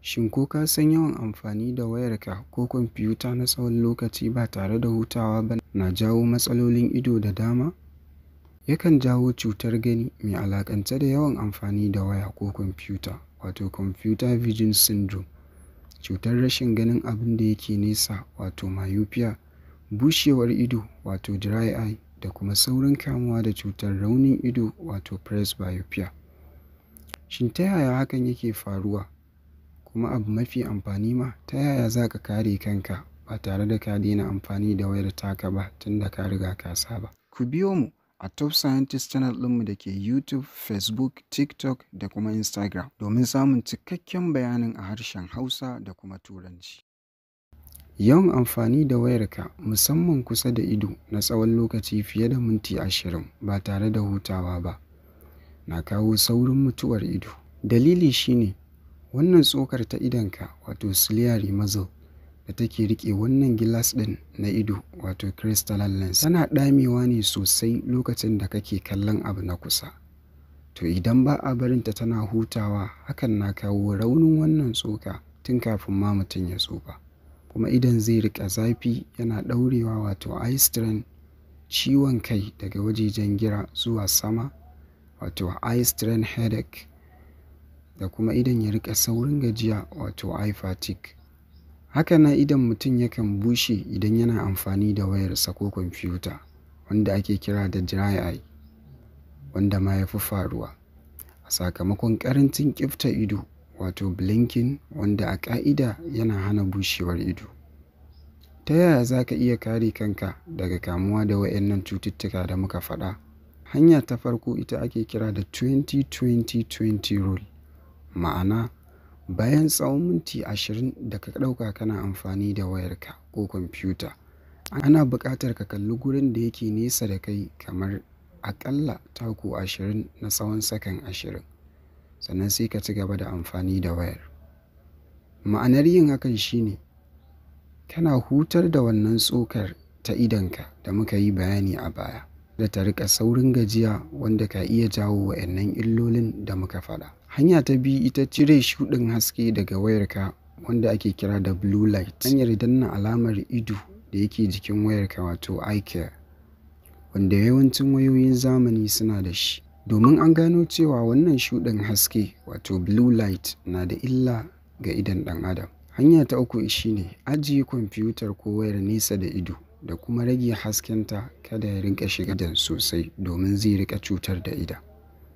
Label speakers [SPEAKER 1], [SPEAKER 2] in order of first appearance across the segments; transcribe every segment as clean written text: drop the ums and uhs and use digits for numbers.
[SPEAKER 1] Shin ko ka san yawan amfani da wayarka ko kwamfuta na tsawon lokaci ba tare da hutawa ba na jawo matsalolin ido da dama? Yakan jawo cutar gani mai alakance da yawan amfani da waya ko kwamfuta, wato computer vision syndrome, cutar rashin ganin abin da yake nesa, wato myopia, bushewar ido, wato dry eye, da kuma saurin kamuwa da cutar raunin ido, wato presbyopia. Shin ta yaya hakan yake faruwa? Kuma abu mafi amfani ma, ta yaya za ka kare kanka ba tare da ka daina amfani da wayar taka ba tun da ka riga ka saba? Ku biyo mu a Top Scientist channel ɗinmu da ke YouTube, Facebook, TikTok da kuma Instagram domin samun cikakken bayanin a harshen Hausa da kuma Turanci. Yawan amfani da wayarka musamman kusa da ido na tsawon lokaci fiye da minti 20 ba tare da hutawa ba na kawo saurin mutuwar ido. Dalili shine wannan tsokar ta idonka, wato ciliary muscle da take riƙe wannan gilas ɗin na ido, wato crystalline lens, tana ɗamewa ne sosai lokacin da kake kallon abu na kusa. To idan ba a barinta tana hutawa, hakan na kawo raunin wannan tsoka tun kafin ma mutum ya tsufa. Kuma idon zai riƙa zafi, yana ɗaurewa, wato eye strain, ciwon kai daga wajejen gira zuwa sama, wato eye strain headache, da kuma idon ya riƙa saurin gajiya, wato eye fatigue. Haka na idon mutum yakan bushe idan yana amfani da wayarsa ko kwamfuta, wanda ake kira da dry eye, wanda ma ya fi faruwa a sakamakon ƙarancin ƙifta ido, wato blinking, wanda a ƙa'ida yana hana bushewar ido. Ta yaya za ka iya kare kanka daga kamuwa da waɗannan cututtuka da muka faɗa? Hanya ta farko ita ake kira da 20-20-20 rule, ma'ana bayan tsawon minti 20 da ka ɗauka kana amfani da wayarka ko kwamfuta, ana buƙatar ka kalli gurin da yake nesa da kai kamar aƙalla taku 20 na tsawon sakan 20, sannan sai ka ci gaba da amfani da wayar. Ma'anar yin hakan shine kana hutar da wannan tsokar ta idonka da muka yi bayani a baya, da ta riƙa saurin gajiya, wanda ka iya jawo waɗannan illolin da muka faɗa. Hanya ta biyu ita cire shuɗin haske daga wayarka, wanda ake kira da blue light, hanyar danna alamar ido da yake jikin wayarka, wato eye care, wanda yawancin wayoyin zamani suna da shi. Domin an gano cewa wannan shuɗin haske, wato blue light, na da illa ga idon ɗan adam. Hanya ta uku shine ajiye kwamfutar ko wayar nesa da ido da kuma rage haskenta kada ya rinƙa shiga idon sosai, domin zai riƙa cutar da idon.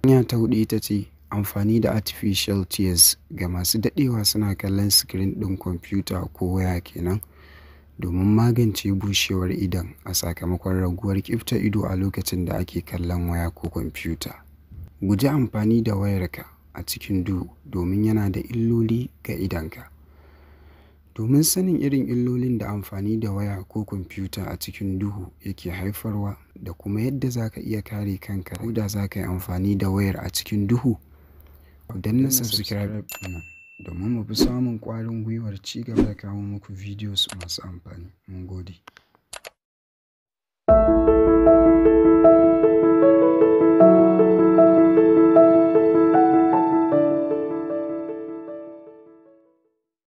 [SPEAKER 1] Hanya ta huɗu ita ce amfani da artificial tears ga masu daɗewa suna kallon screen ɗin kwamfuta ko waya kenan, domin magance bushewar idon a sakamakon raguwar ƙifta ido a lokacin da ake kallon waya ko kwamfuta. Guji amfani da wayarka a cikin duhu domin yana da illoli ga idonka. Domin sanin irin illolin da amfani da waya ko kwamfuta a cikin duhu yake haifarwa, da kuma yadda za ka iya kare kanka ko da za ka yi amfani da wayar a cikin duhu, don na subscribe nan domin mu fi samun ƙwarin gwiwar ci gaba da kawo muku videos masu amfani. Mun gode.